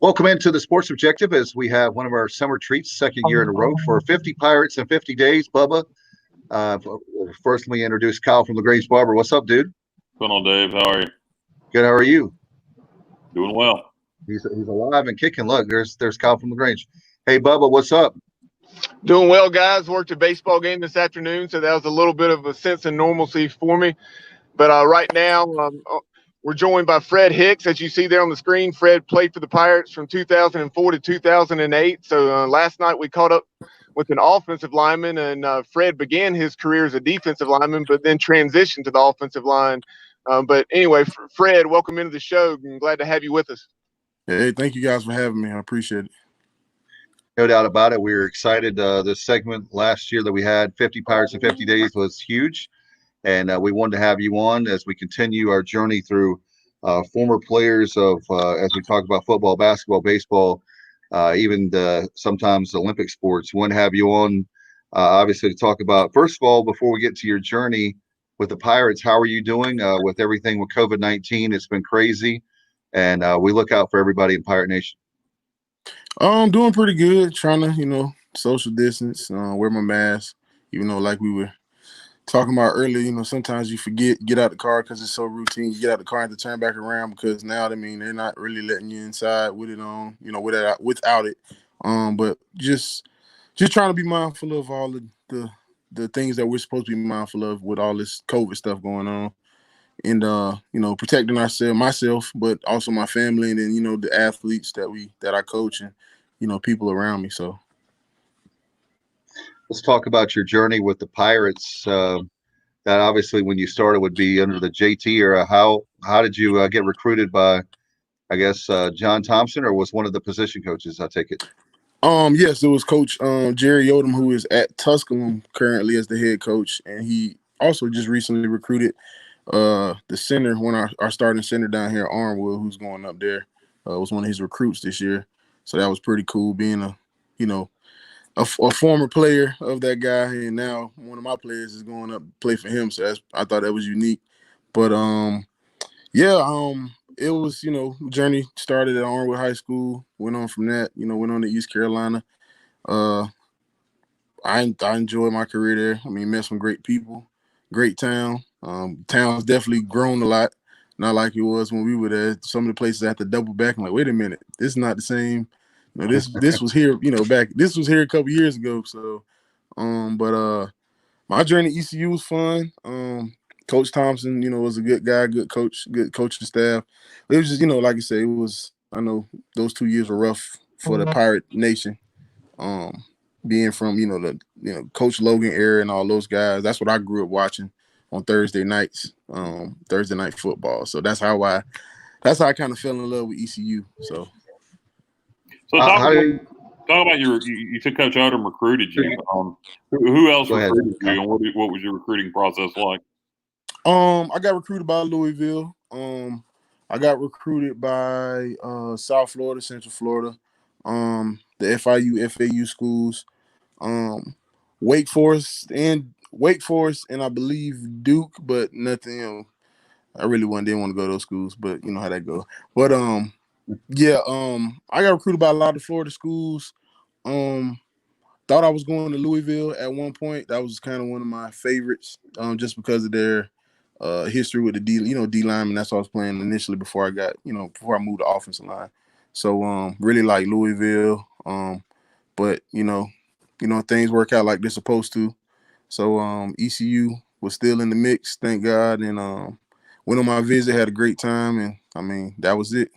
Welcome into the Sports Objective as we have one of our summer treats, second year in a row for 50 Pirates in 50 days. Bubba, first let me introduce Kyle from LaGrange Barber. What's up, dude? What's going on, Dave? How are you? Good. How are you? Doing well. He's alive and kicking. Look, there's Kyle from LaGrange. Hey, Bubba, what's up? Doing well, guys. Worked a baseball game this afternoon, so that was a little bit of a sense of normalcy for me. But right now, we're joined by Fred Hicks, as you see there on the screen. Fred played for the Pirates from 2004 to 2008. So last night we caught up with an offensive lineman, and Fred began his career as a defensive lineman, but then transitioned to the offensive line. But anyway, Fred, welcome into the show. I'm glad to have you with us. Hey, thank you guys for having me. I appreciate it. No doubt about it. We were excited. This segment last year that we had 50 Pirates in 50 days was huge. And we wanted to have you on as we continue our journey through former players of, as we talk about football, basketball, baseball, even sometimes Olympic sports. We want to have you on, obviously, to talk about, first of all, before we get to your journey with the Pirates, how are you doing with everything with COVID-19? It's been crazy. And we look out for everybody in Pirate Nation. I'm doing pretty good, trying to, social distance, wear my mask, even though like we were talking about earlier, sometimes you forget, get out the car because it's so routine. You get out the car and have to turn back around because now, they're not really letting you inside with it on, without it. But just trying to be mindful of all the things that we're supposed to be mindful of with all this COVID stuff going on. And, protecting myself, but also my family and then, the athletes that I coach and, people around me. So let's talk about your journey with the Pirates. That obviously when you started would be under the JT era. How did you get recruited by, I guess, John Thompson, or was one of the position coaches? I take it. Yes, it was Coach Jerry Odom, who is at Tusculum currently as the head coach. And he also just recently recruited the center, our starting center down here, Arnwood, who's going up there, was one of his recruits this year. So that was pretty cool being a former player of that guy, and now one of my players is going up to play for him. So I thought that was unique. But it was, journey started at Arnwood High School, went on from that, went on to East Carolina. I enjoyed my career there. I mean, met some great people, great town. Town's definitely grown a lot, not like it was when we were there. Some of the places I had to double back. I'm like, wait a minute, this is not the same. This was here, this was here a couple years ago. So, but my journey at ECU was fun. Coach Thompson, was a good guy, good coach, good coaching staff. It was just, like I say, I know those 2 years were rough for the Pirate Nation. Being from, the Coach Logan era and all those guys, that's what I grew up watching on Thursday nights, Thursday night football. So that's how I kind of fell in love with ECU. So talk about you said Coach Odom recruited you. Who else recruited you, and what was your recruiting process like? I got recruited by Louisville. I got recruited by South Florida, Central Florida, the FIU, FAU schools, Wake Forest, and I believe Duke, but nothing. I really didn't want to go to those schools, but you know how that go. But I got recruited by a lot of Florida schools. Thought I was going to Louisville at one point. That was kind of one of my favorites, just because of their history with the D lineman. That's what I was playing initially before I moved to offensive line. So really like Louisville. But things work out like they're supposed to. So ECU was still in the mix, thank God, and went on my visit, had a great time, and I mean that was it.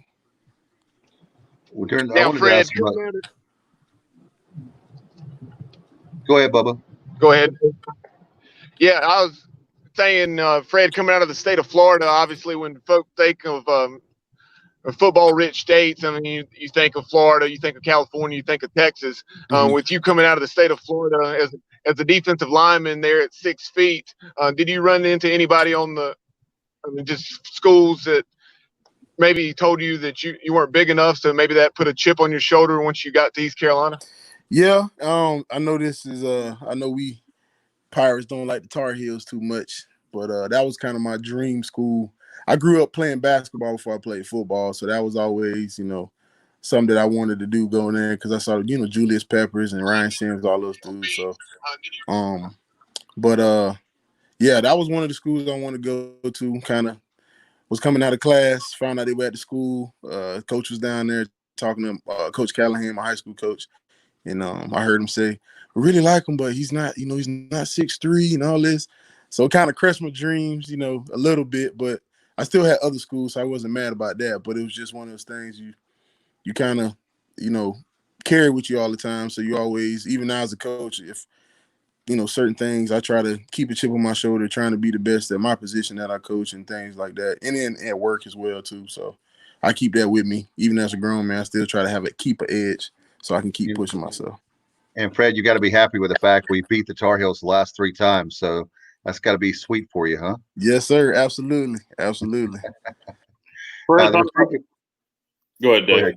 Now, Fred, go ahead, Bubba. Go ahead. Yeah, I was saying, Fred, coming out of the state of Florida, obviously when folks think of football-rich states, I mean, you think of Florida, you think of California, you think of Texas. With you coming out of the state of Florida as a defensive lineman there at 6 feet, did you run into anybody just schools that maybe told you that you weren't big enough, so maybe that put a chip on your shoulder once you got to East Carolina? Yeah, I know this is I know we Pirates don't like the Tar Heels too much, but that was kind of my dream school. I grew up playing basketball before I played football, so that was always, something that I wanted to do going there because I saw, Julius Peppers and Ryan Sims, all those dudes. So, yeah, that was one of the schools I wanted to go to. Kind of was coming out of class, found out they were at the school. Coach was down there talking to Coach Callahan, my high school coach, and I heard him say, "We really like him, but he's not 6'3" and all this." So it kind of crushed my dreams, a little bit. But I still had other schools, so I wasn't mad about that. But it was just one of those things you kind of carry with you all the time. So you always, even now as a coach, if certain things, I try to keep a chip on my shoulder, trying to be the best at my position that I coach and things like that. And then at work as well, too. So I keep that with me. Even as a grown man, I still try to keep an edge so I can keep pushing myself. And Fred, you got to be happy with the fact we beat the Tar Heels the last 3 times. So that's got to be sweet for you, huh? Yes, sir. Absolutely. Absolutely. Fred, go ahead, Dave.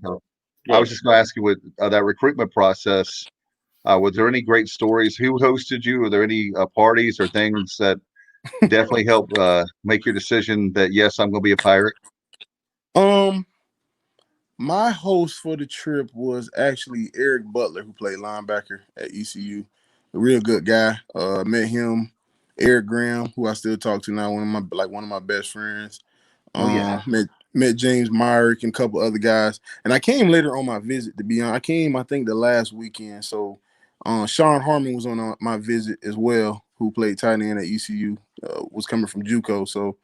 I was just going to ask you with that recruitment process, was there any great stories? Who hosted you? Were there any parties or things that definitely helped make your decision that, yes, I'm going to be a Pirate? My host for the trip was actually Eric Butler, who played linebacker at ECU. A real good guy. Met him. Eric Graham, who I still talk to now, one of my best friends. Met James Myrick and a couple other guys. And I came later on my visit, to be honest. I came, I think, the last weekend. So Sean Harmon was on my visit as well, who played tight end at ECU, was coming from JUCO. So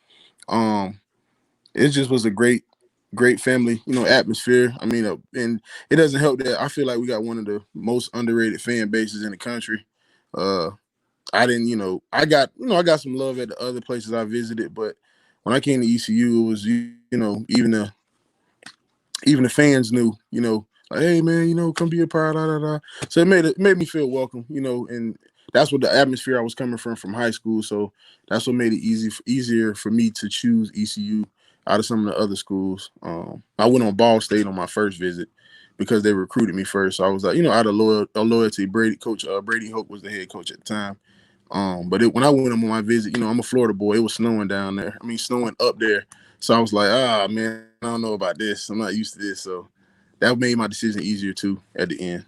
it just was a great family, atmosphere. I mean, and it doesn't help that I feel like we got one of the most underrated fan bases in the country. I didn't, I got some love at the other places I visited, but when I came to ECU, it was, even the fans knew, like, hey man, come be a part, So it made me feel welcome, and that's what the atmosphere I was coming from high school. So that's what made it easier for me to choose ECU out of some of the other schools. I went on Ball State on my first visit because they recruited me first. So I was like, out of loyalty, Coach Brady Hoke was the head coach at the time. But when I went on my visit, I'm a Florida boy. It was snowing down there. Snowing up there. So I was like, man, I don't know about this. I'm not used to this. So that made my decision easier too at the end.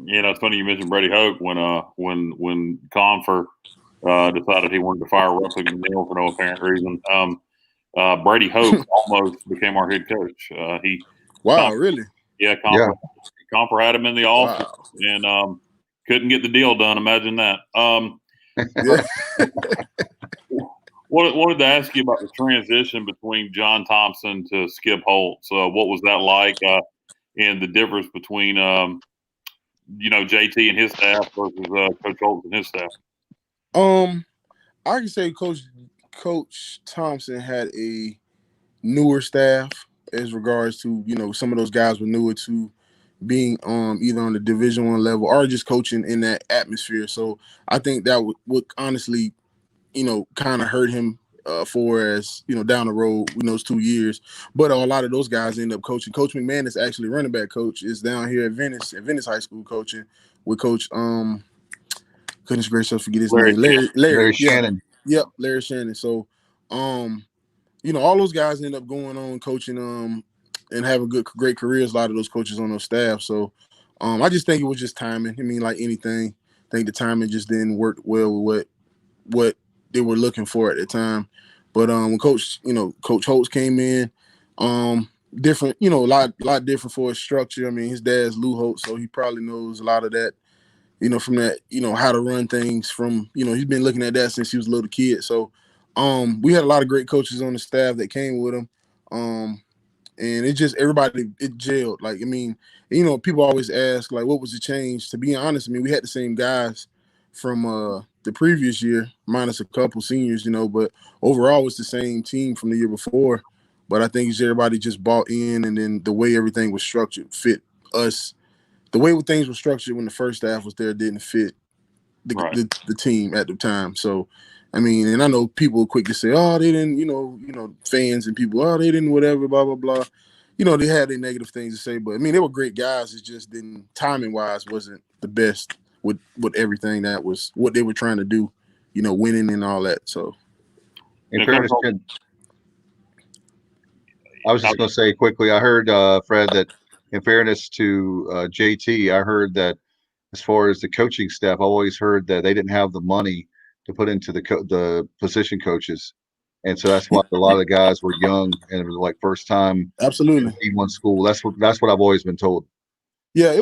Yeah, it's funny you mentioned Brady Hoke when Confer decided he wanted to fire Russell McNeil for no apparent reason. Brady Hoke almost became our head coach. Really? Yeah, Confer had him in the office and couldn't get the deal done. Imagine that. Wanted to ask you about the transition between John Thompson to Skip Holtz. What was that like, and the difference between JT and his staff versus Coach Holtz and his staff? I can say Coach Thompson had a newer staff as regards to some of those guys were newer to being either on the Division I level or just coaching in that atmosphere. So I think that would honestly, kind of hurt him down the road in those 2 years. But a lot of those guys end up coaching. Coach McMahon is actually running back coach, is down here at Venice High School coaching with Coach goodness gracious, I forget his name. Larry Shannon. Yep, Larry Shannon. So all those guys end up going on coaching and having great careers, a lot of those coaches on those staff. So I just think it was just timing. Like anything, I think the timing just didn't work well with what they were looking for at the time. But when Coach Holtz came in, different, a lot different for his structure. His dad's Lou Holtz, so he probably knows a lot of that, from that, how to run things from, he's been looking at that since he was a little kid. So we had a lot of great coaches on the staff that came with him. And it just, everybody, it gelled. Like, people always ask, like, what was the change? To be honest, we had the same guys from the previous year, minus a couple seniors, but overall it's the same team from the year before. But I think everybody just bought in, and then the way everything was structured fit us. The way things were structured when the first staff was there didn't fit the team at the time. So, and I know people are quick to say, oh, they didn't, fans and people, oh, they didn't whatever, blah, blah, blah. They had their negative things to say, but, they were great guys. It just didn't, timing-wise, wasn't the best with everything that was what they were trying to do, winning and all that. So, in fairness, I was just going to say quickly, I heard, Fred, that in fairness to JT, I heard that as far as the coaching staff, I always heard that they didn't have the money to put into the position coaches, and so that's why a lot of the guys were young and it was like first time Absolutely. D1 school. That's what I've always been told. Yeah,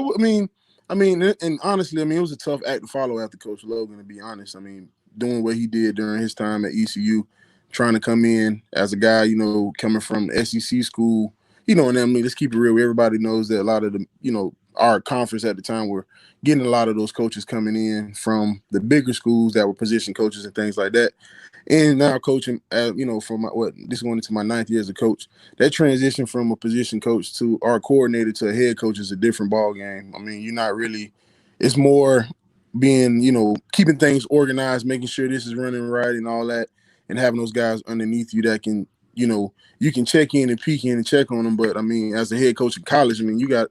I mean, and honestly, I mean, it was a tough act to follow after Coach Logan, to be honest. I mean, doing what he did during his time at ECU, trying to come in as a guy, you know, coming from the SEC school, you know, and I mean, let's keep it real. Everybody knows that a lot of the, you know, our conference at the time were getting a lot of those coaches coming in from the bigger schools that were position coaches and things like that. And now coaching, you know, from this is going into my 9th year as a coach. That transition from a position coach to our coordinator to a head coach is a different ball game. I mean, you're not really. It's more being, you know, keeping things organized, making sure this is running right and all that, and having those guys underneath you that can, you know, you can check in and peek in and check on them. But I mean, as a head coach in college, I mean, you got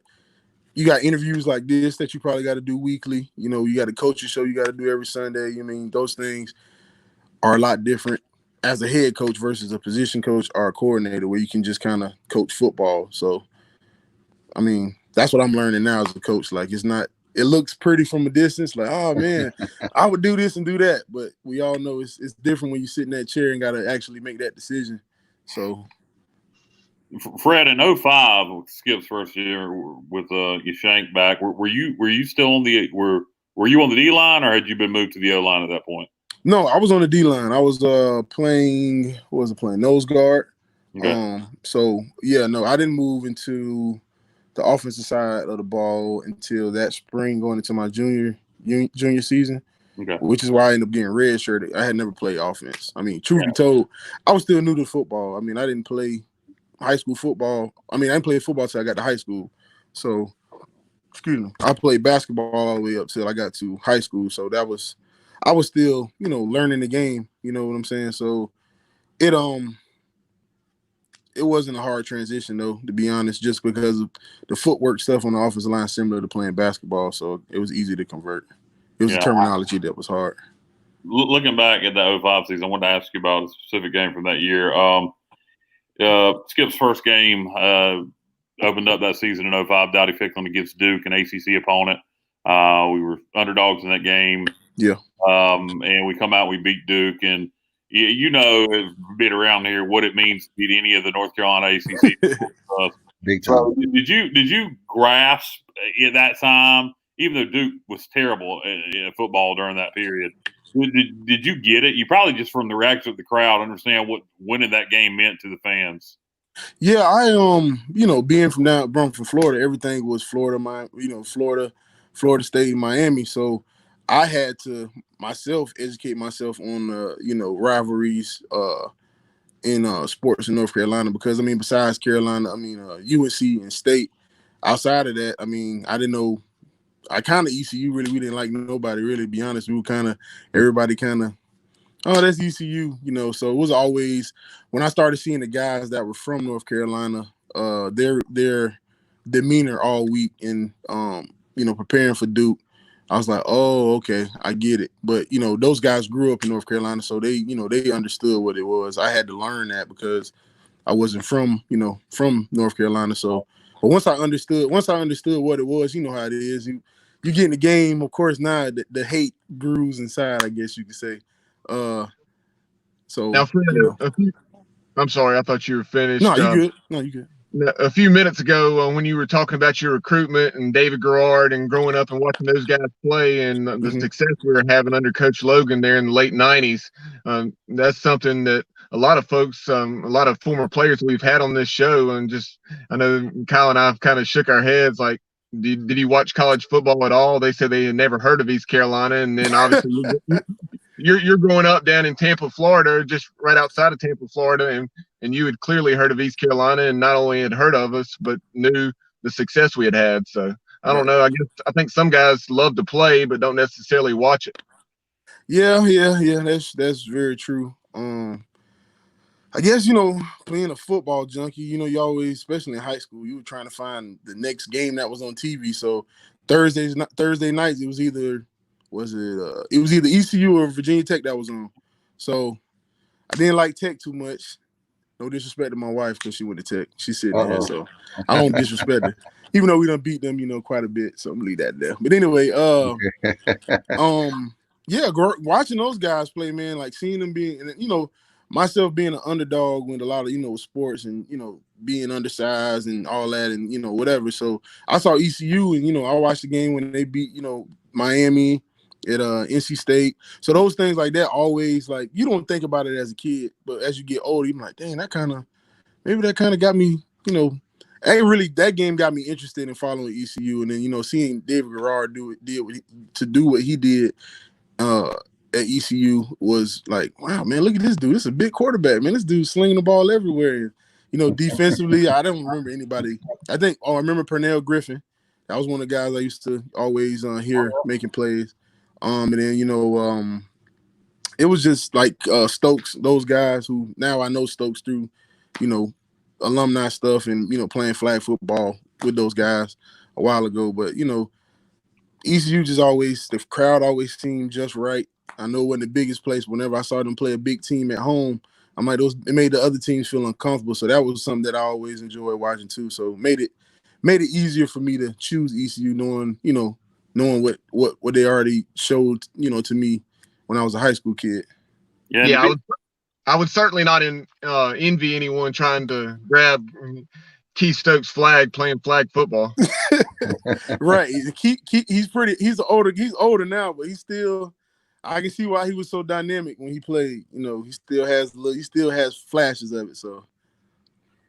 interviews like this that you probably got to do weekly. You know, you got a coaching show you got to do every Sunday. I mean, those things are a lot different as a head coach versus a position coach or a coordinator where you can just kind of coach football. So, I mean, that's what I'm learning now as a coach. Like, it's not, it looks pretty from a distance, like, oh man, I would do this and do that. But we all know it's different when you sit in that chair and got to actually make that decision. So, Fred, in 05, Skip's first year with your shank back, were you still on were you on the D line or had you been moved to the O line at that point? No, I was on the D line. I was playing. What was I playing? Nose guard. Okay. So yeah, no, I didn't move into the offensive side of the ball until that spring, going into my junior season. Okay. Which is why I ended up getting redshirted. I had never played offense. I mean, truth be told, I was still new to football. I mean, I didn't play high school football. I mean, I didn't play football till I got to high school. So, excuse me, I played basketball all the way up till I got to high school. So I was still, you know, learning the game. You know what I'm saying? So it wasn't a hard transition though, to be honest, just because of the footwork stuff on the offensive line similar to playing basketball. So it was easy to convert. It was the terminology that was hard. Looking back at the 05 season, I wanted to ask you about a specific game from that year. Skip's first game opened up that season in 05, Dowdy Ficklin against Duke, an ACC opponent. We were underdogs in that game. Yeah. And we come out, we beat Duke, and you know, a bit around here, what it means to beat any of the North Carolina ACC. Big time. So did you grasp at that time, even though Duke was terrible in football during that period? Did you get it? You probably just from the reaction of the crowd understand what winning that game meant to the fans. Yeah, I you know, being from Florida, everything was Florida, Florida State, Miami. So I had to educate myself on you know, rivalries in sports in North Carolina, because I mean, besides Carolina, I mean UNC and State. Outside of that, I mean, I didn't know. I kind of ECU really, we didn't like nobody really. To be honest, we were everybody oh, that's ECU, you know. So it was always, when I started seeing the guys that were from North Carolina, their demeanor all week and you know, preparing for Duke, I was like, oh, okay, I get it. But you know, those guys grew up in North Carolina, so they, you know, they understood what it was. I had to learn that because I wasn't from North Carolina. So, but once I understood what it was, you know how it is. You get in the game, of course. Now the hate brews inside, I guess you could say. So now, Fred, you know. I'm sorry, I thought you were finished. No, you good. No, you good. A few minutes ago, when you were talking about your recruitment and David Garrard and growing up and watching those guys play and the success we were having under Coach Logan there in the late 90s, that's something that a lot of folks, a lot of former players we've had on this show, and just, I know Kyle and I have kind of shook our heads like, did you watch college football at all? They said they had never heard of East Carolina, and then obviously you're growing up down in Tampa, Florida, just right outside of Tampa, Florida, and you had clearly heard of East Carolina, and not only had heard of us, but knew the success we had had. So I don't know. I think some guys love to play, but don't necessarily watch it. Yeah. That's very true. I guess, you know, playing a football junkie, you know, you always, especially in high school, you were trying to find the next game that was on TV. So Thursday nights, it was either ECU or Virginia Tech that was on. So I didn't like Tech too much. No disrespect to my wife because she went to Tech. She's sitting there, so I don't disrespect her. even though we done beat them, quite a bit. So I'm gonna leave that there. But anyway, yeah, watching those guys play, man, like seeing them being, and myself being an underdog with a lot of sports and being undersized and all that and whatever. So I saw ECU and I watched the game when they beat Miami at NC State. So those things like that always, like, you don't think about it as a kid, but as you get older, you're like, dang, that kind of got me, that game got me interested in following ECU, and then seeing David Garrard do what he did at ECU was like, wow, man, look at this dude. This is a big quarterback, man. This dude's slinging the ball everywhere. Defensively, I don't remember anybody. I remember Pernell Griffin. That was one of the guys I used to always hear making plays. And then it was just like Stokes, those guys who now I know Stokes through, alumni stuff and playing flag football with those guys a while ago. But ECU just always, the crowd always seemed just right. I know it wasn't the biggest place. Whenever I saw them play a big team at home, I'm like, it made the other teams feel uncomfortable. So that was something that I always enjoyed watching too. So made it easier for me to choose ECU, knowing what they already showed, to me when I was a high school kid. Yeah, I would certainly not envy anyone trying to grab Keith Stokes' flag playing flag football. Right. He's older now, but he's still, I can see why he was so dynamic when he played. He still has flashes of it. So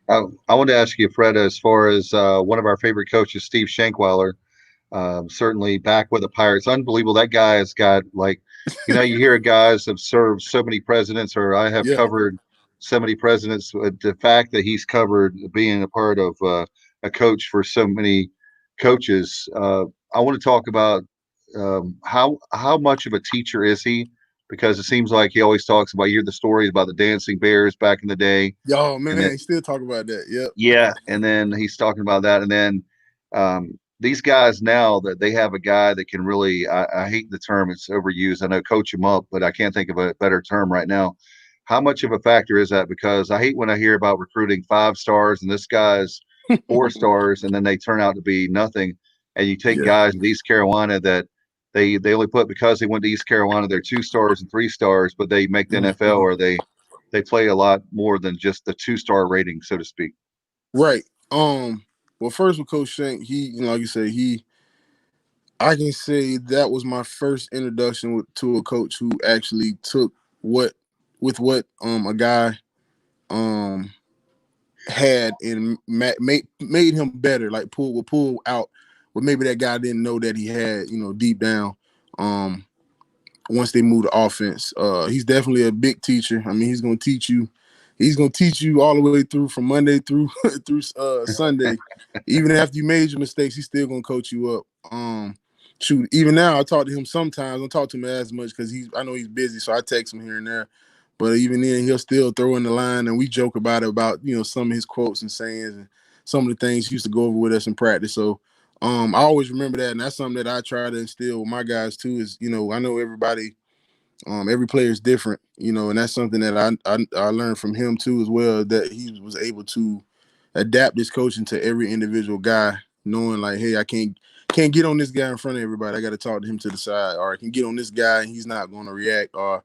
I want to ask you, Fred, as far as one of our favorite coaches, Steve Shankweiler, certainly back with the Pirates. Unbelievable. That guy has got, like, you hear guys have served so many presidents, or I have covered so many presidents. The fact that he's covered being a part of a coach for so many coaches. I want to talk about how much of a teacher is he? Because it seems like he always talks about, you hear the stories about the dancing bears back in the day. Yo, man, he still talk about that. Yep. Yeah. And then he's talking about that. And then these guys now that they have a guy that can really, I hate the term, it's overused. I know coach him up, but I can't think of a better term right now. How much of a factor is that? Because I hate when I hear about recruiting 5 stars and this guy's 4 stars, and then they turn out to be nothing. And you take guys in East Carolina that they only put, because they went to East Carolina, they're 2 stars and 3 stars, but they make the NFL, or they play a lot more than just the 2-star rating, so to speak. Right. Well, first with Coach Shank, he, like you say, I can say that was my first introduction to a coach who actually took what a guy had and made him better, like pull out what maybe that guy didn't know that he had, deep down. Once they move the offense, he's definitely a big teacher. I mean, he's gonna teach you all the way through, from Monday through Sunday. Even after you made your mistakes, he's still gonna coach you up. Shoot, even now I talk to him sometimes. I don't talk to him as much because I know he's busy, so I text him here and there. But even then, he'll still throw in the line, and we joke about some of his quotes and sayings and some of the things he used to go over with us in practice. So I always remember that, and that's something that I try to instill with my guys too. Is I know everybody, every player is different, and that's something that I learned from him too as well. That he was able to adapt his coaching to every individual guy, knowing like, hey, I can't get on this guy in front of everybody. I got to talk to him to the side, or I can get on this guy and he's not going to react, or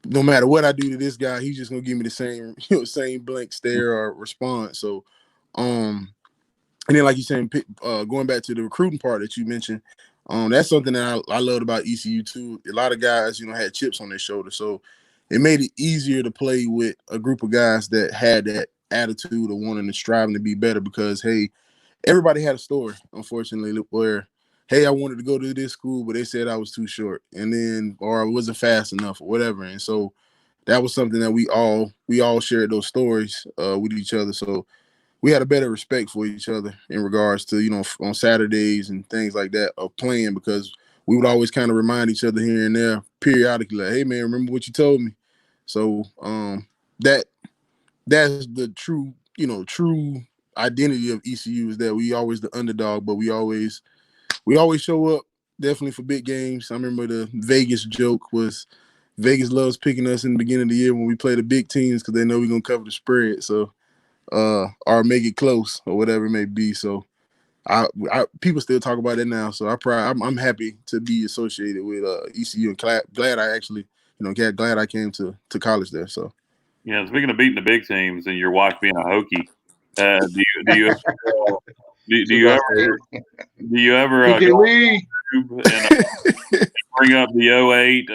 no matter what I do to this guy, he's just gonna give me the same, same blank stare or response. So, and then like you saying, going back to the recruiting part that you mentioned, that's something that I loved about ECU too. A lot of guys, had chips on their shoulder, so it made it easier to play with a group of guys that had that attitude of wanting and striving to be better. Because hey, everybody had a story, unfortunately, where, hey, I wanted to go to this school, but they said I was too short, or I wasn't fast enough, or whatever. And so that was something that we all shared those stories with each other. So we had a better respect for each other in regards to, on Saturdays and things like that of playing, because we would always kind of remind each other here and there periodically, like, hey man, remember what you told me. So that's the true identity of ECU, is that we always the underdog, but we always show up definitely for big games. I remember the Vegas joke was Vegas loves picking us in the beginning of the year when we play the big teams because they know we're gonna cover the spread, so or make it close or whatever it may be. So People still talk about it now, so I'm happy to be associated with ECU, and glad I actually, glad I came to college there. So Yeah, speaking of beating the big teams and your wife being a Hokie, do you do you ever Hokie go Lee. on YouTube and bring up the '08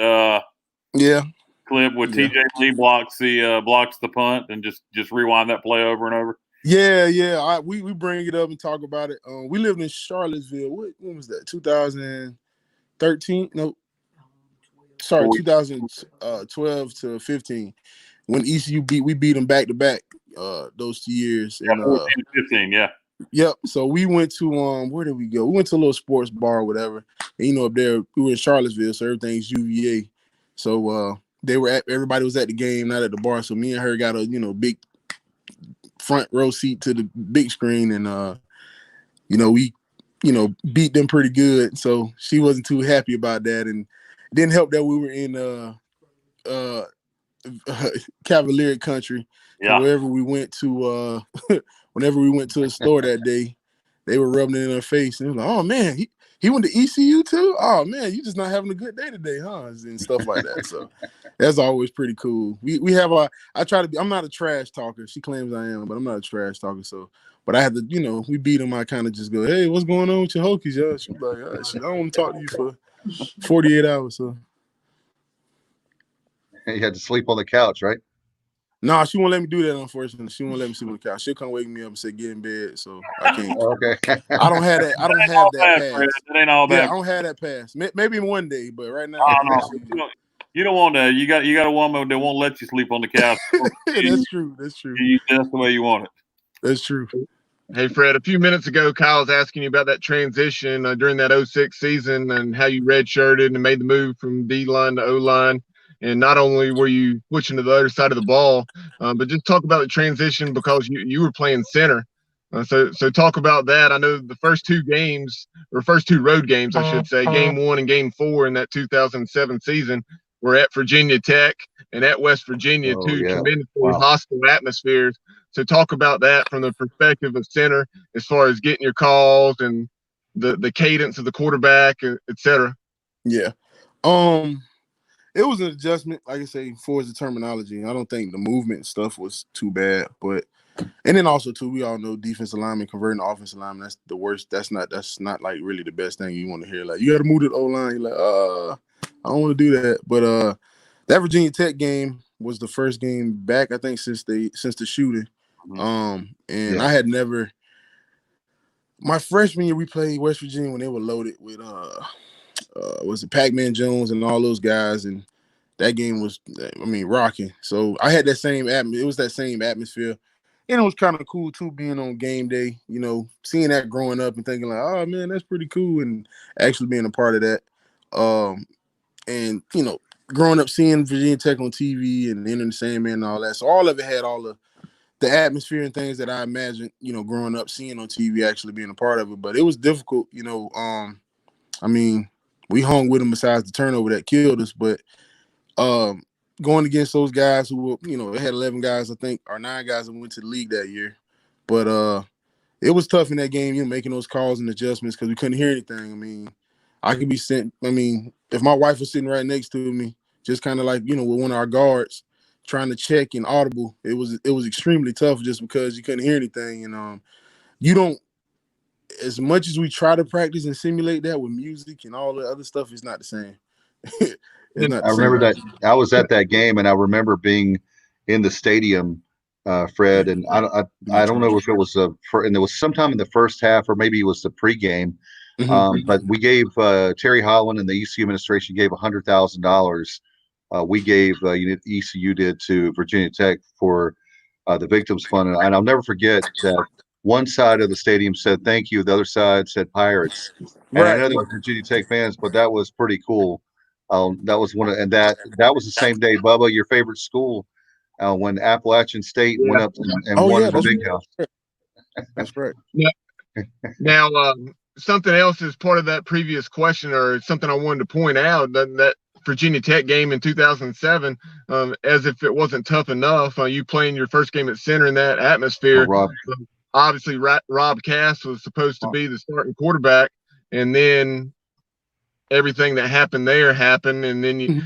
yeah, clip with Yeah. TJ Lee blocks the punt and just rewind that play over and over? Yeah. We bring it up and talk about it. We lived in Charlottesville. When was that? 2013? No, sorry, 2012 to 15. When ECU we beat them back to back those 2 years. Yeah, And 14 to 15, yeah. Yep. So we went to where did we go? We went to a little sports bar or whatever. And up there we were in Charlottesville, so everything's UVA. So everybody was at the game, not at the bar. So me and her got a big front row seat to the big screen, and we beat them pretty good. So she wasn't too happy about that, and it didn't help that we were in Cavalier country. Yeah. So whenever we went to a store that day, they were rubbing it in her face, and it was like, "Oh man, he went to ECU too. Oh man, you just not having a good day today, huh?" And stuff like that. So that's always pretty cool. We have I try to be. I'm not a trash talker. She claims I am, but I'm not a trash talker. So, but I had to, we beat them. I kind of just go, "Hey, what's going on with your Hokies, y'all?" She's like, "I don't want to talk to you for 48 hours." So You had to sleep on the couch, right? no, she won't let me do that, unfortunately. She won't let me sleep on the couch. She'll come wake me up and say, "Get in bed." So I can't. Okay. I don't have that. I don't have that pass. It ain't all bad. Yeah, I don't have that pass. Maybe one day, but right now. You don't want that. You got a woman that won't let you sleep on the couch. That's true. That's the way you want it. That's true. Hey, Fred, a few minutes ago, Kyle was asking you about that transition during that 06 season and how you redshirted and made the move from D-line to O-line. And not only were you switching to the other side of the ball, but just talk about the transition because you were playing center. So talk about that. I know the first two road games, I should say, game 1 and game 4 in that 2007 season were at Virginia Tech and at West Virginia, two tremendously hostile atmospheres. So talk about that from the perspective of center as far as getting your calls and the cadence of the quarterback, et cetera. Yeah. It was an adjustment, like I say, for the terminology. I don't think the movement stuff was too bad, but and then also too, we all know defensive lineman converting to offensive lineman, that's the worst. That's not like really the best thing you want to hear. Like, you got to move to the O-line. You're like, I don't want to do that. But that Virginia Tech game was the first game back, I think, since the shooting. I had never. My freshman year, we played West Virginia when they were loaded with was it Pac-Man Jones and all those guys, and that game was, rocking. So I had that same it was that same atmosphere, and it was kind of cool too, being on game day. Seeing that growing up and thinking like, oh man, that's pretty cool, and actually being a part of that. And growing up seeing Virginia Tech on TV and Enter the Sandman and all that. So all of it had all the atmosphere and things that I imagined, growing up seeing on TV, actually being a part of it. But it was difficult, we hung with them besides the turnover that killed us. But going against those guys who were, they had 11 guys, I think, or 9 guys that went to the league that year. But it was tough in that game, making those calls and adjustments because we couldn't hear anything. I could be sent. If my wife was sitting right next to me, just kind of like, with one of our guards trying to check and audible, it was extremely tough just because you couldn't hear anything. And you don't, as much as we try to practice and simulate that with music and all the other stuff, it's not the same. I remember that I was at that game, and I remember being in the stadium, Fred, and I don't know if it was and it was sometime in the first half or maybe it was the pregame. But we gave Terry Holland and the ECU administration gave $100,000. We gave ECU did to Virginia Tech for the Victims Fund, and I'll never forget that one side of the stadium said thank you, the other side said Pirates. And I know they were Virginia Tech fans, but that was pretty cool. That was that was the same day, Bubba, your favorite school, when Appalachian State went up and won the Big House. That's right. Yeah. Now, something else is part of that previous question, or something I wanted to point out, that Virginia Tech game in 2007, as if it wasn't tough enough, you playing your first game at center in that atmosphere. obviously Rob Cass was supposed to be the starting quarterback, and then everything that happened there happened, and then you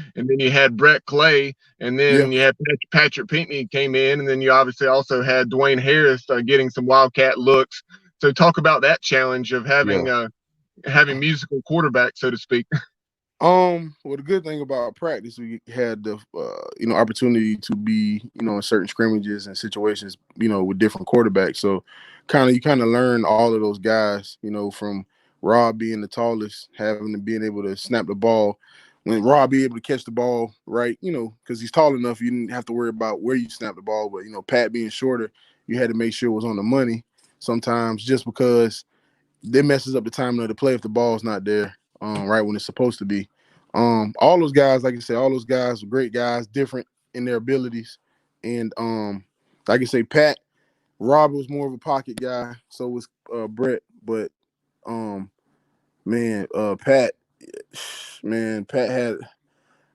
had Brett Clay, and then you had Patrick Pinkney came in, and then you obviously also had Dwayne Harris getting some Wildcat looks. So talk about that challenge of having musical quarterback, so to speak. Well, the good thing about practice, we had the opportunity to be in certain scrimmages and situations with different quarterbacks. So you kind of learn all of those guys. From Rob being the tallest, being able to snap the ball. When Rob be able to catch the ball right, because he's tall enough, you didn't have to worry about where you snap the ball. But Pat being shorter, you had to make sure it was on the money. Sometimes just because that messes up the timing of the play if the ball's not there. Right when it's supposed to be. All those guys, like I said, all those guys were great guys, different in their abilities. And like I say, Rob was more of a pocket guy, so was Brett. But Pat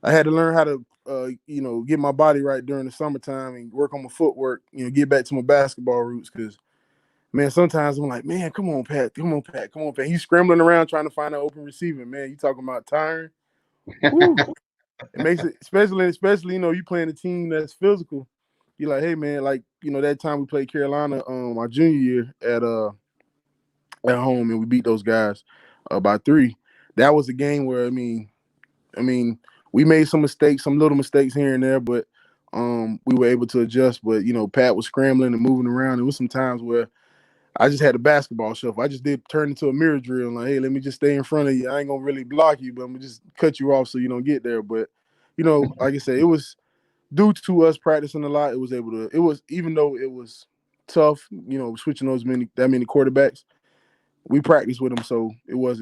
I had to learn how to get my body right during the summertime and work on my footwork, get back to my basketball roots because man, sometimes I'm like, man, come on, Pat. He's scrambling around trying to find an open receiver, man. You talking about tiring? Woo. It makes it, especially, you playing a team that's physical. You're like, hey, man, that time we played Carolina my junior year at home and we beat those guys by 3. That was a game where, I mean, we made some mistakes, some little mistakes here and there, but we were able to adjust. But, Pat was scrambling and moving around. There was some times where I just had a basketball shuffle. I just did turn into a mirror drill. Like, hey, let me just stay in front of you. I ain't gonna really block you, but I'm gonna just cut you off so you don't get there. But like I said, it was due to us practicing a lot. It was even though it was tough, switching that many quarterbacks. We practiced with them, so it was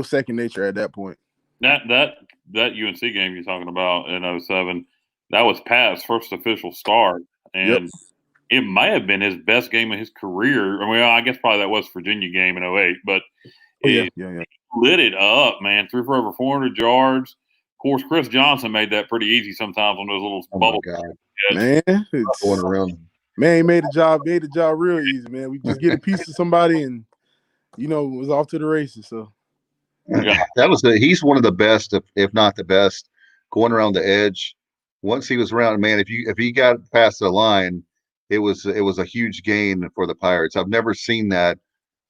second nature at that point. That UNC game you're talking about in 2007, that was Pat's first official start, and it might have been his best game of his career. I mean, I guess probably that was Virginia game in 2008, but he lit it up, man. Threw for over 400 yards. Of course, Chris Johnson made that pretty easy sometimes on those little bubble. Man, going around. Man, he made the job real easy, man. We just get a piece of somebody and it was off to the races. So he's one of the best, if not the best, going around the edge. Once he was around, man, if he got past the line, it was a huge gain for the Pirates. I've never seen that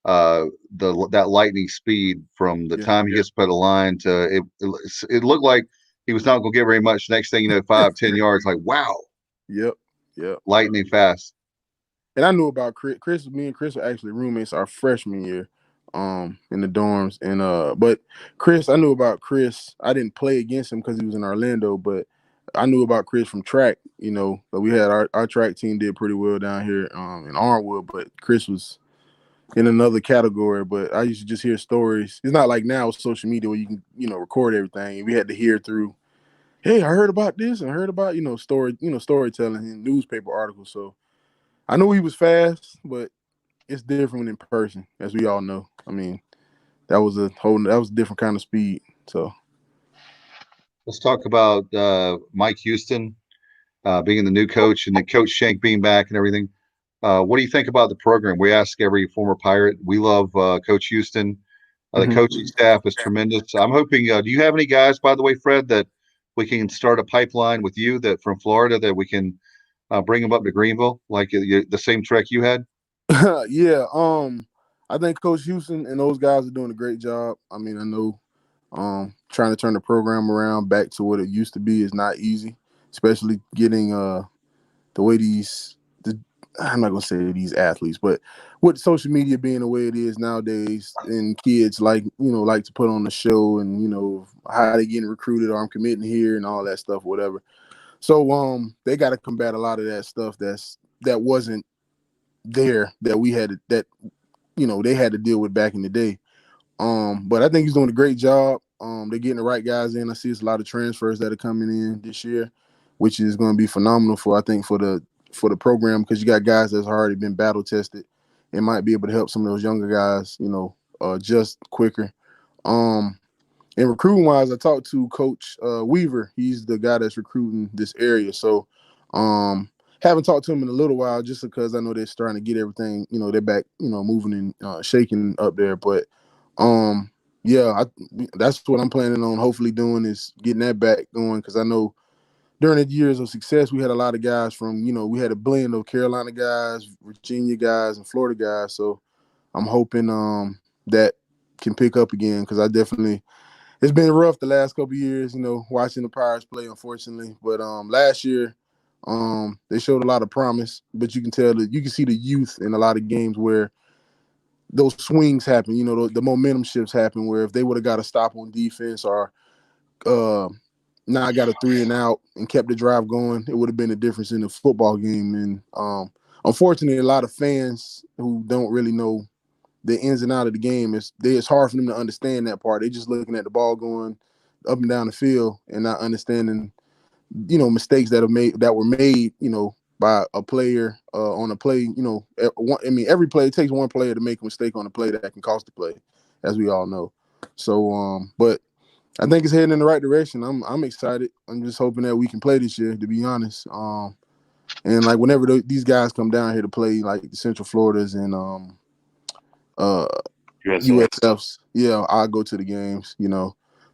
that lightning speed from the time he gets put a line to it looked like he was not going to get very much. Next thing you know, 5-10 yards, like wow. Yep. Lightning fast. And I knew about Chris. Me and Chris were actually roommates our freshman year, in the dorms. And but Chris, I knew about Chris. I didn't play against him because he was in Orlando, but I knew about Chris from track. But we had our track team did pretty well down here in Arnwood, but Chris was in another category. But I used to just hear stories. It's not like now with social media where you can record everything. And we had to hear through. Hey, I heard about this and I heard about storytelling and newspaper articles. So I knew he was fast, but it's different in person, as we all know. I mean, that was a different kind of speed. So let's talk about Mike Houston being the new coach and then Coach Shank being back and everything. What do you think about the program? We ask every former Pirate. We love Coach Houston. The coaching staff is tremendous. I'm hoping. Do you have any guys, by the way, Fred, that we can start a pipeline with you that from Florida that we can bring them up to Greenville, like the same trek you had? Yeah. I think Coach Houston and those guys are doing a great job. I mean, I know trying to turn the program around back to what it used to be is not easy, especially getting the way I'm not gonna say these athletes, but with social media being the way it is nowadays, and kids like to put on the show and how they getting recruited or I'm committing here and all that stuff, whatever. So they got to combat a lot of that stuff that wasn't there that we had they had to deal with back in the day. But I think he's doing a great job. They're getting the right guys in. I see it's a lot of transfers that are coming in this year, which is going to be phenomenal for the program because you got guys that's already been battle tested and might be able to help some of those younger guys, just quicker. And recruiting wise, I talked to Coach Weaver. He's the guy that's recruiting this area. So haven't talked to them in a little while just because I know they're starting to get everything, they're back, moving and shaking up there. But yeah, that's what I'm planning on hopefully doing is getting that back going because I know during the years of success, we had a lot of guys from, we had a blend of Carolina guys, Virginia guys, and Florida guys. So I'm hoping that can pick up again because it's been rough the last couple of years, watching the Pirates play, unfortunately. But last year, they showed a lot of promise, but you can see the youth in a lot of games where those swings happen, the momentum shifts happen where if they would have got a stop on defense or now got a 3 and out and kept the drive going, it would have been a difference in the football game. And unfortunately, a lot of fans who don't really know the ins and out of the game, it's hard for them to understand that part. They're just looking at the ball going up and down the field and not understanding, mistakes that were made, by a player on a play. Every play, it takes one player to make a mistake on a play that can cost the play, as we all know. So, but I think it's heading in the right direction. I'm excited. I'm just hoping that we can play this year, to be honest. And like whenever these guys come down here to play, like the Central Floridas and USFs, yeah, I'll go to the games,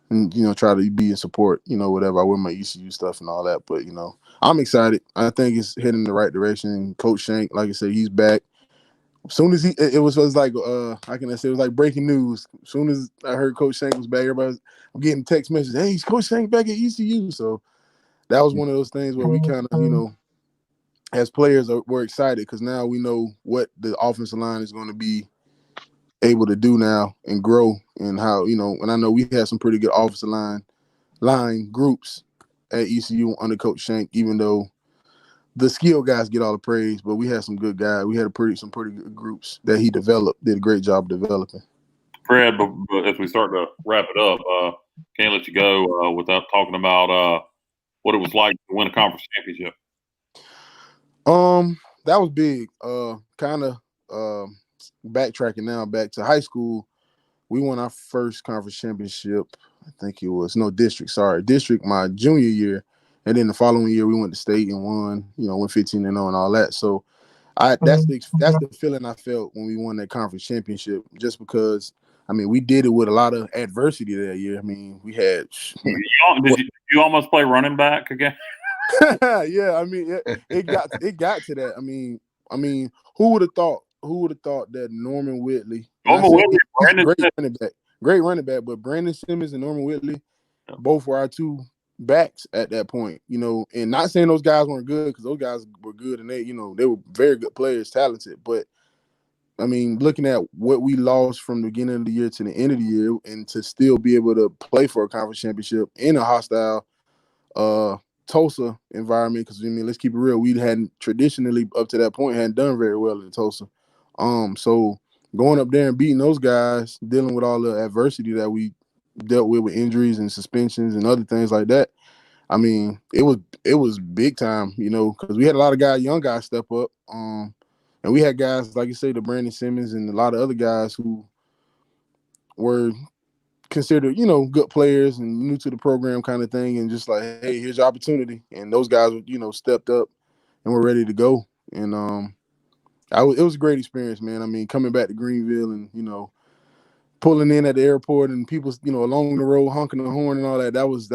and try to be in support, whatever. I wear my ECU stuff and all that, but I'm excited. I think it's heading in the right direction. Coach Shank, like I said, he's back. As soon as it was like how can I say, it was like breaking news. As soon as I heard Coach Shank was back, I'm getting text messages, hey, Coach Shank back at ECU. So that was one of those things where we kind of, as players we're excited because now we know what the offensive line is going to be able to do now and grow and how, and I know we had some pretty good offensive line groups at ECU under Coach Shank, even though the skill guys get all the praise, but we had some good guys. We had some pretty good groups that he developed, did a great job developing. Fred, but as we start to wrap it up, can't let you go without talking about what it was like to win a conference championship. That was big. Kind of backtracking now back to high school. We won our first conference championship. I think it was district my junior year, and then the following year we went to state and won. Went 15-0 and all that. So that's the feeling I felt when we won that conference championship. Just because we did it with a lot of adversity that year. We had. Did you almost play running back again? Yeah, it got to that. Who would have thought? Who would have thought that Norman Whitley, great running back, but Brandon Simmons and Norman Whitley, both were our two backs at that point. And not saying those guys weren't good because those guys were good and they were very good players, talented. But looking at what we lost from the beginning of the year to the end of the year, and to still be able to play for a conference championship in a hostile Tulsa environment, because let's keep it real, we hadn't traditionally up to that point hadn't done very well in Tulsa. So going up there and beating those guys, dealing with all the adversity that we dealt with injuries and suspensions and other things like that, it was big time, because we had a lot of young guys step up, and we had guys like you say, the Brandon Simmons and a lot of other guys who were considered, good players and new to the program kind of thing, and just like, hey, here's your opportunity. And those guys, stepped up and were ready to go. And it was a great experience, man. Coming back to Greenville and, pulling in at the airport and people, along the road honking the horn and all that. That was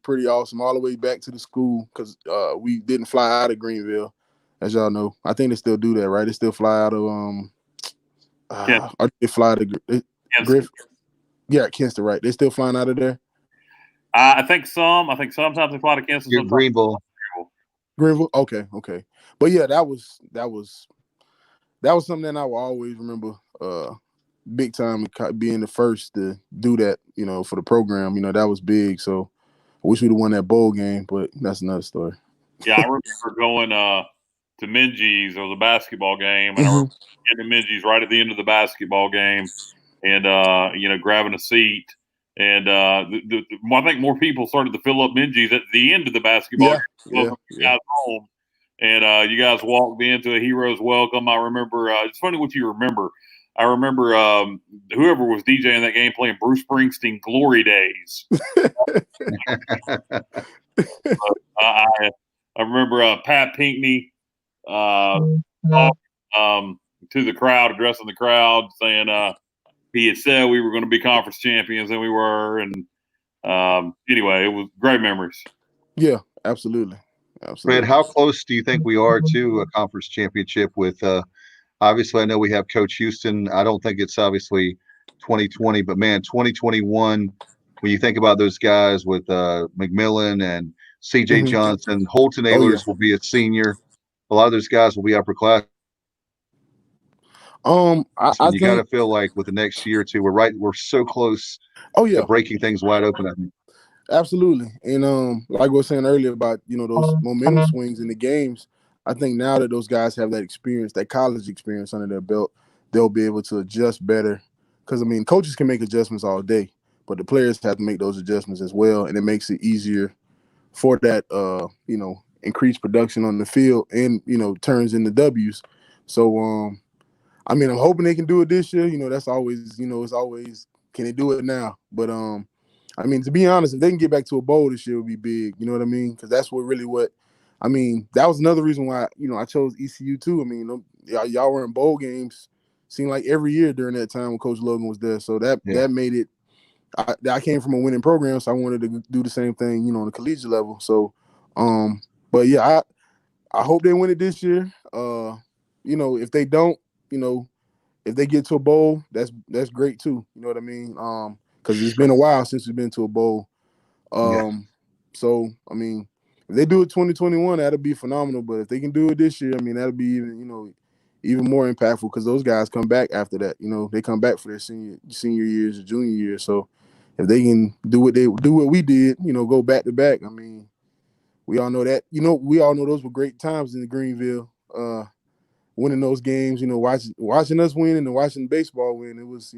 pretty awesome. All the way back to the school, because we didn't fly out of Greenville, as y'all know. I think they still do that, right? They still fly out of or they fly to Griffith. Yeah, Kinston, right? They still flying out of there? I think sometimes they fly to Kinston. Greenville. Greenville? Okay. But yeah, that was something that I will always remember big time, being the first to do that, for the program. That was big. So I wish we'd have won that bowl game, but that's another story. Yeah, I remember going to Minji's. Or the basketball game, and I remember getting to Minji's right at the end of the basketball game. And grabbing a seat, and I think more people started to fill up Minji's at the end of the basketball game. Guys home, and you guys walked into a hero's welcome. I remember. It's funny what you remember. I remember whoever was DJing that game playing Bruce Springsteen "Glory Days." I remember Pat Pinkney to the crowd, addressing the crowd, saying he had said we were going to be conference champions, and we were. And anyway, it was great memories. Yeah, absolutely. Fred, how close do you think we are to a conference championship with obviously I know we have Coach Houston. I don't think it's obviously 2020, but man, 2021, when you think about those guys with McMillan and CJ Johnson, Holton Ahlers will be a senior. A lot of those guys will be upperclass. I you got to feel like with the next year or two, we're so close to breaking things wide open, I think. Absolutely. And like I was saying earlier about, those momentum swings in the games, I think now that those guys have that experience, that college experience under their belt, they'll be able to adjust better. Because, coaches can make adjustments all day, but the players have to make those adjustments as well, and it makes it easier for that, increased production on the field and, turns into W's. So, I'm hoping they can do it this year. That's always, it's always, can they do it now? But, to be honest, if they can get back to a bowl this year, it would be big. You know what I mean? Because that's that was another reason why, I chose ECU too. Y'all were in bowl games, seemed like every year during that time when Coach Logan was there. So that made it, I came from a winning program, so I wanted to do the same thing, on the collegiate level. So, but yeah, I hope they win it this year. If they don't, if they get to a bowl, that's great too. You know what I mean? Because it's been a while since we've been to a bowl. So, if they do it 2021, that'll be phenomenal. But if they can do it this year, that'll be even more impactful because those guys come back after that. They come back for their senior years or junior years. So if they can do what we did, go back to back. We all know that. We all know those were great times in Greenville. Winning those games, watching us win and watching baseball win, it was,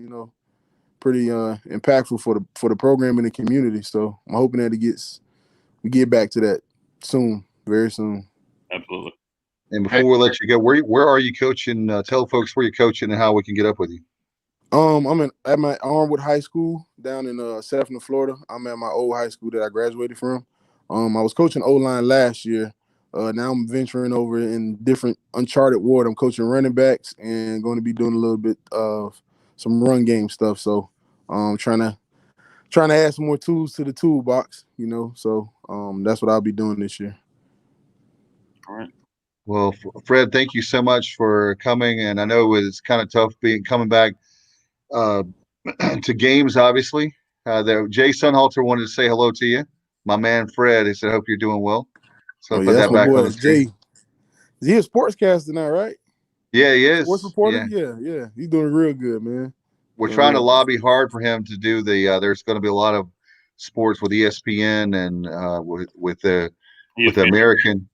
pretty impactful for the program and the community. So I'm hoping that we get back to that soon, very soon. Absolutely. And before we let you go, where are you coaching? Tell folks where you're coaching and how we can get up with you. I'm at my Armwood High School down in Sefton, Florida. I'm at my old high school that I graduated from. I was coaching O-line last year. Now I'm venturing over in different uncharted ward. I'm coaching running backs and going to be doing a little bit of some run game stuff. So trying to add some more tools to the toolbox, So that's what I'll be doing this year. All right. Well, Fred, thank you so much for coming. And I know it's kind of tough coming back to games, obviously. Jay Sunhalter wanted to say hello to you. My man, Fred, he said, hope you're doing well. So put that back on the Jay. Is he a sportscaster now, right? Yeah, he is. Sports reporter? Yeah. He's doing real good, man. We're trying to lobby hard for him to do there's going to be a lot of sports with ESPN and with the American.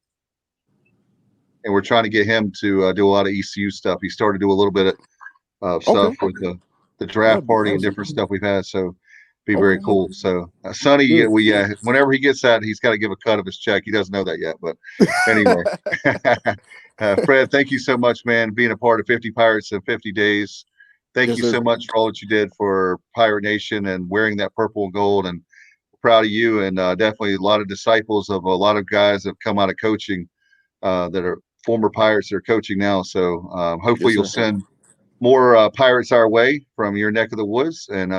And we're trying to get him to do a lot of ECU stuff. He started to do a little bit of stuff with the draft party and different stuff we've had. So be very cool. So Sonny, whenever he gets that, he's got to give a cut of his check. He doesn't know that yet, but anyway. Fred, thank you so much, man, being a part of 50 Pirates in 50 days. Thank you so much for all that you did for Pirate Nation and wearing that purple and gold. And proud of you, and definitely a lot of disciples of a lot of guys that have come out of coaching that are former Pirates that are coaching now. So hopefully you'll send more Pirates our way from your neck of the woods, and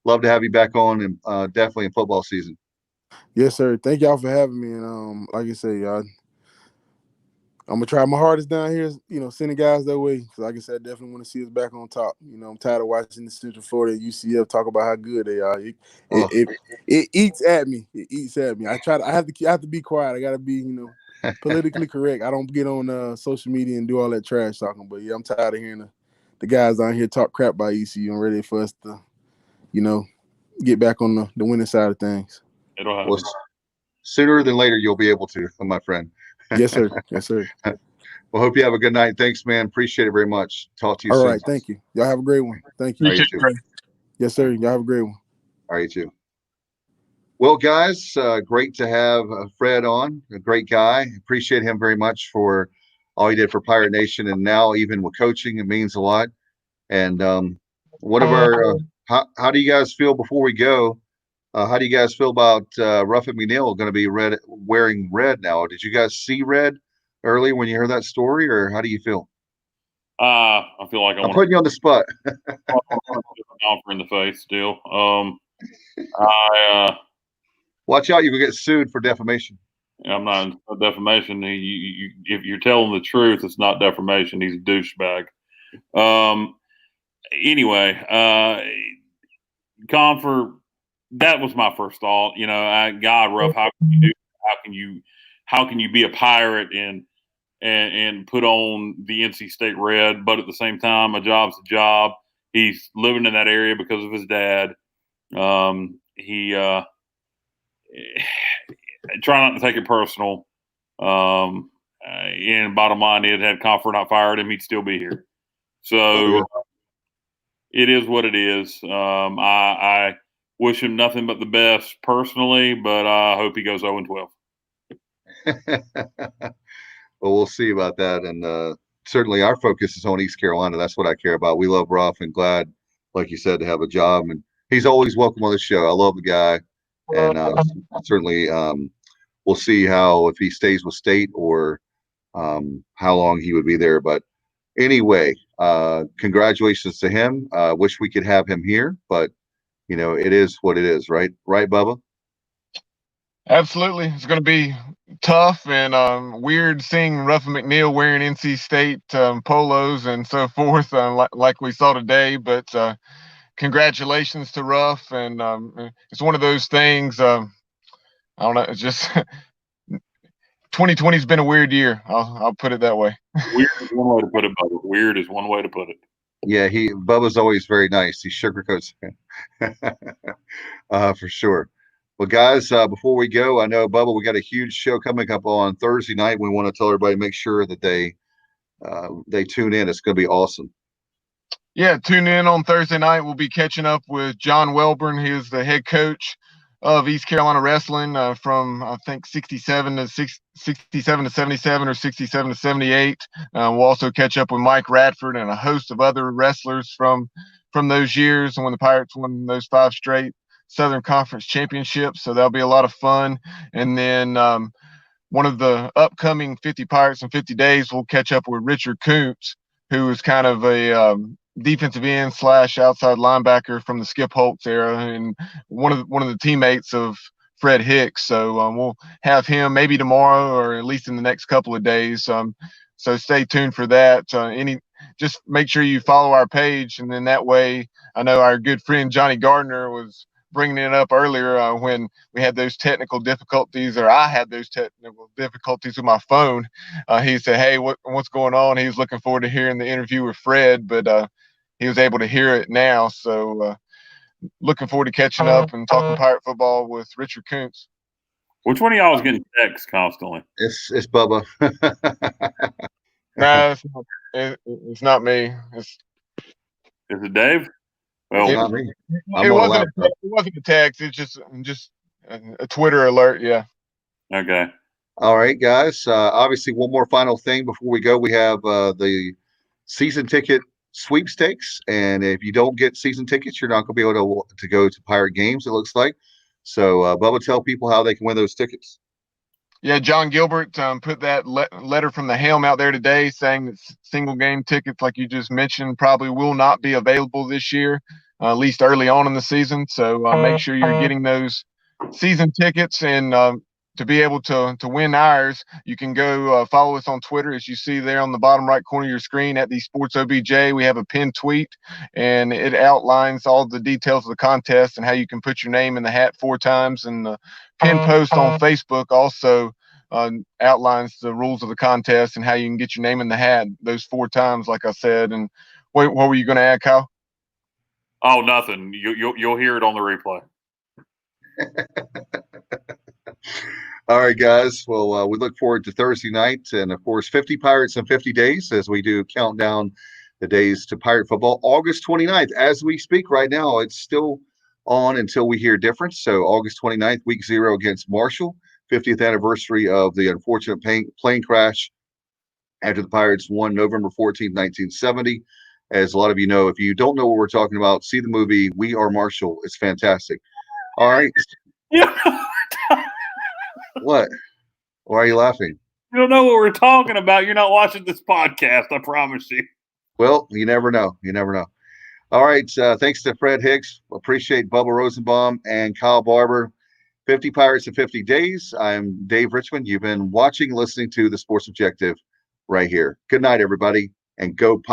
love to have you back on, and definitely in football season. Yes, sir. Thank y'all for having me. And like I say, I'm gonna try my hardest down here, sending guys that way. Because like I said, I definitely want to see us back on top. I'm tired of watching the Central Florida UCF talk about how good they are. It eats at me. It eats at me. I have to be quiet. I gotta be, politically correct. I don't get on social media and do all that trash talking. But yeah, I'm tired of hearing the guys down here talk crap by ECU. I'm ready for us to, get back on the winning side of things. It'll happen. Well, sooner than later, you'll be able to, my friend. Yes, sir. Yes, sir. Well, hope you have a good night. Thanks, man. Appreciate it very much. Talk to you soon. All right. Thank you. Y'all have a great one. Thank you. You too. Yes, sir. Y'all have a great one. All right, you too. Well, guys, great to have Fred on. A great guy. Appreciate him very much for all he did for Pirate Nation, and now even with coaching, it means a lot. And one of our how do you guys feel before we go? How do you guys feel about Ruffin McNeil going to be wearing red now? Did you guys see red early when you heard that story, or how do you feel? I feel like I I'm want putting you on the spot. to offer in the face still. I Watch out, you will get sued for defamation. I'm not in defamation. If you're telling the truth, it's not defamation. He's a douchebag. Anyway, Confer, that was my first thought. God, Ruff, how can you do? How can you be a Pirate and put on the NC State red, but at the same time, a job's a job. He's living in that area because of his dad. He try not to take it personal. And bottom line is, had Confer not fired him, he'd still be here. So it is what it is. I wish him nothing but the best personally, but I hope he goes 0-12. Well, we'll see about that. And certainly our focus is on East Carolina. That's what I care about. We love Ruff and glad, like you said, to have a job. And he's always welcome on the show. I love the guy. And certainly we'll see if he stays with State or how long he would be there. But anyway, congratulations to him. Wish we could have him here, but it is what it is, right? Right, Bubba? Absolutely. It's going to be tough and weird seeing Ruff and McNeil wearing NC State polos and so forth, like we saw today. But congratulations to Ruff. And it's one of those things. I don't know. It's just 2020 has been a weird year. I'll put it that way. Weird is one way to put it, Bubba. Weird is one way to put it. Yeah, Bubba's always very nice. He sugarcoats for sure. Well, guys, before we go, I know, Bubba, we got a huge show coming up on Thursday night. We want to tell everybody, make sure that they tune in. It's going to be awesome. Yeah, tune in on Thursday night. We'll be catching up with John Welburn. He is the head coach of East Carolina Wrestling from, I think, 67 to 77 or 67 to 78. We'll also catch up with Mike Radford and a host of other wrestlers from those years when the Pirates won those 5 straight Southern Conference championships. So that'll be a lot of fun. And then one of the upcoming 50 Pirates in 50 days, we'll catch up with Richard Koontz, who is kind of a defensive end / outside linebacker from the Skip Holtz era, and one of the teammates of Fred Hicks. So we'll have him maybe tomorrow or at least in the next couple of days. So stay tuned for that. Just make sure you follow our page, and then that way, I know our good friend Johnny Gardner was bringing it up earlier when we had those technical difficulties, or I had those technical difficulties with my phone. He said, "Hey, what's going on?" He was looking forward to hearing the interview with Fred, but he was able to hear it now. So looking forward to catching up and talking Pirate football with Richard Koontz. Which one of y'all is getting texts constantly? It's Bubba. Nah, it's not me. Is it Dave? Well, it's not me. It wasn't a text. It's just a Twitter alert. Yeah. Okay. All right, guys. Obviously, one more final thing before we go. We have the season ticket sweepstakes, and if you don't get season tickets, you're not going to be able to go to Pirate games, it looks like. So, Bubba, tell people how they can win those tickets. Yeah, John Gilbert put that letter from the helm out there today saying that single game tickets, like you just mentioned, probably will not be available this year, at least early on in the season. So make sure you're getting those season tickets. And to be able to win ours, you can go follow us on Twitter, as you see there on the bottom right corner of your screen at the Sports OBJ. We have a pinned tweet, and it outlines all the details of the contest and how you can put your name in the hat 4 times. And the pinned post on Facebook also outlines the rules of the contest and how you can get your name in the hat those 4 times, like I said. And what were you going to add, Kyle? Oh, nothing. You'll hear it on the replay. All right, guys. Well, we look forward to Thursday night, and of course, 50 Pirates in 50 days as we do count down the days to Pirate football. August 29th, as we speak right now, it's still on until we hear different. So August 29th, week 0 against Marshall, 50th anniversary of the unfortunate plane crash after the Pirates won November 14th, 1970. As a lot of you know, if you don't know what we're talking about, see the movie We Are Marshall. It's fantastic. All right. Yeah. What? Why are you laughing? You don't know what we're talking about. You're not watching this podcast. I promise you. Well, you never know. You never know. All right. Thanks to Fred Hicks. Appreciate Bubba Rosenbaum and Kyle Barber. 50 Pirates in 50 Days. I'm Dave Richmond. You've been watching, listening to the Sports Objective right here. Good night, everybody, and go Pirates.